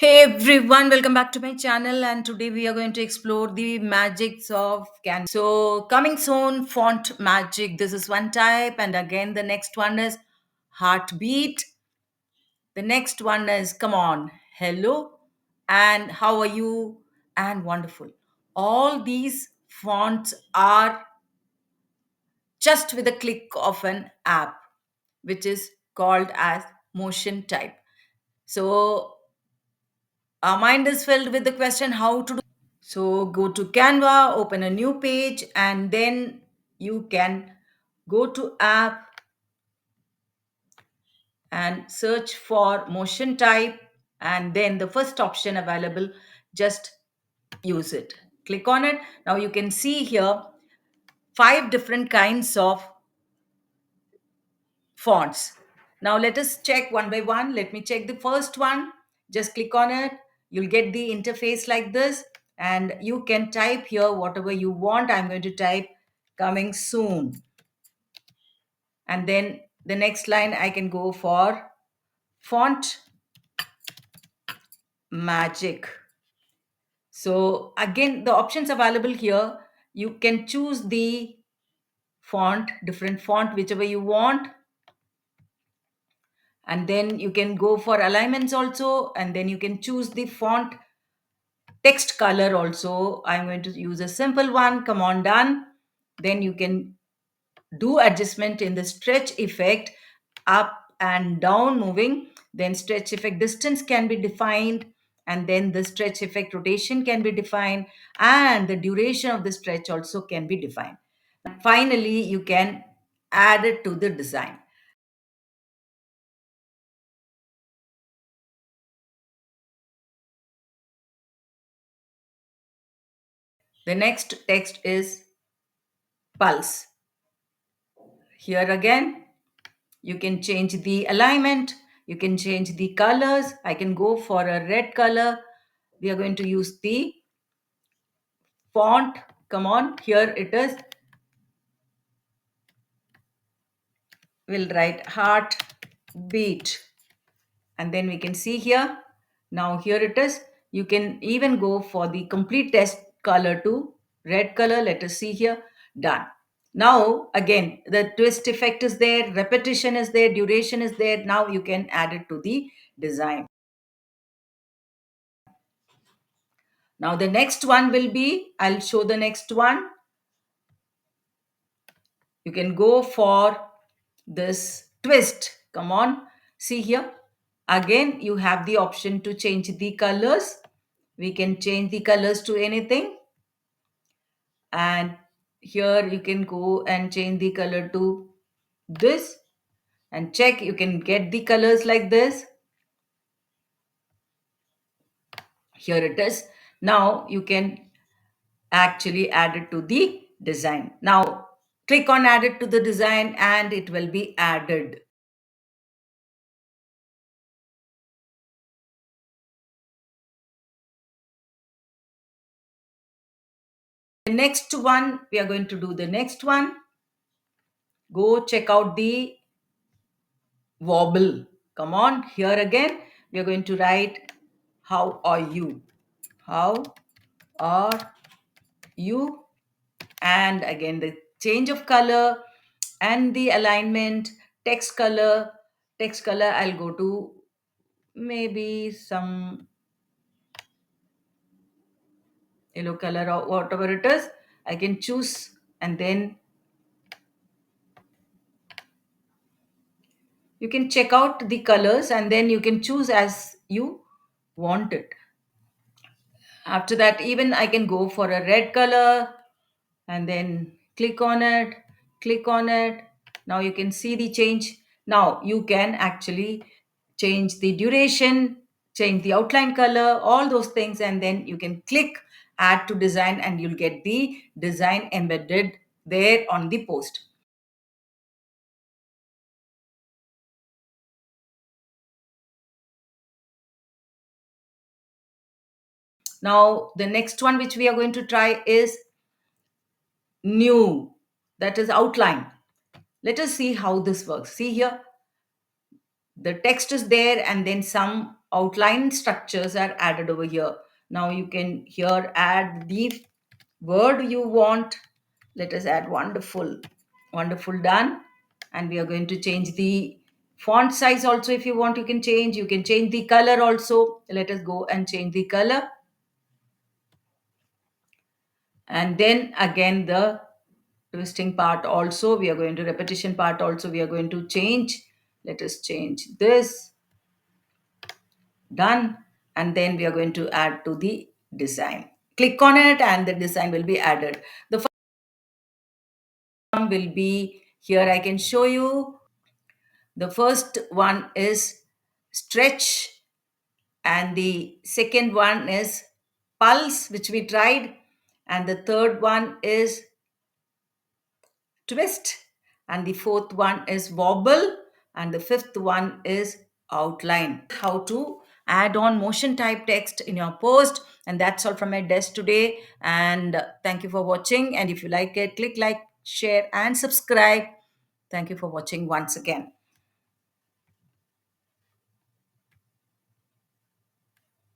Hey everyone, welcome back to my channel, and today we are going to explore the magics of Canva. So, coming soon, font magic. This is one type, and again, the next one is heartbeat. The next one is come on, hello, and how are you, and wonderful. All these fonts are just with a click of an app, which is called as motion type. So, our mind is filled with the question how to do. So go to Canva, open a new page, and then you can go to app and search for motion type, and then the first option available, just use it. Click on it. Now you can see here five different kinds of fonts. Now let us check one by one. Let me check the first one. Just click on it. You'll get the interface like this, and you can type here whatever you want. I'm going to type coming soon. And then the next line I can go for font magic. So again, the options available here, you can choose the font, different font, whichever you want, and then you can go for alignments also, and then you can choose the font text color also. I'm going to use a simple one. Come on, done. Then you can do adjustment in the stretch effect, up and down moving. Then stretch effect distance can be defined, and then the stretch effect rotation can be defined, and the duration of the stretch also can be defined. Finally, you can add it to the design. The next text is pulse. Here again, you can change the alignment, you can change the colors. I can go for a red color. We are going to use the font. Come on, here it is. We'll write heart beat, and then we can see here. Now here it is. You can even go for the complete test color to red color. Let us see here. Done. Now again, the twist effect is there, repetition is there, duration is there. Now you can add it to the design. Now the next one will be, I'll show the next one. You can go for this twist. Come on, see here. Again, you have the option to change the colors. We can change the colors to anything. And here you can go and change the color to this and check. You can get the colors like this. Here it is. Now you can actually add it to the design. Now click on add it to the design and it will be added. The next one, we are going to do the next one. Go check out the wobble. Come on, here again, we are going to write how are you? How are you? And again, the change of color and the alignment, text color. Text color, I'll go to maybe some yellow color or whatever it is. I can choose, and then you can check out the colors and then you can choose as you want it. After that, even I can go for a red color and then click on it. Now you can see the change. Now you can actually change the duration, change the outline color, all those things, and then you can click add to design and you'll get the design embedded there on the post. Now the next one which we are going to try is new, that is outline. Let us see how this works. See here, the text is there and then some outline structures are added over here. Now you can here add the word you want. Let us add wonderful. Wonderful, done. And we are going to change the font size also. If you want, you can change. You can change the color also. Let us go and change the color. And then again the twisting part also, we are going to repetition part also, we are going to change. Let us change this, done. And then we are going to add to the design. Click on it and the design will be added. The first one will be here, I can show you. The first one is stretch, and the second one is pulse, which we tried, and the third one is twist, and the fourth one is wobble, and the fifth one is outline. How to add on motion type text in your post. And that's all from my desk today, and thank you for watching. And if you like it, click like, share and subscribe. Thank you for watching once again.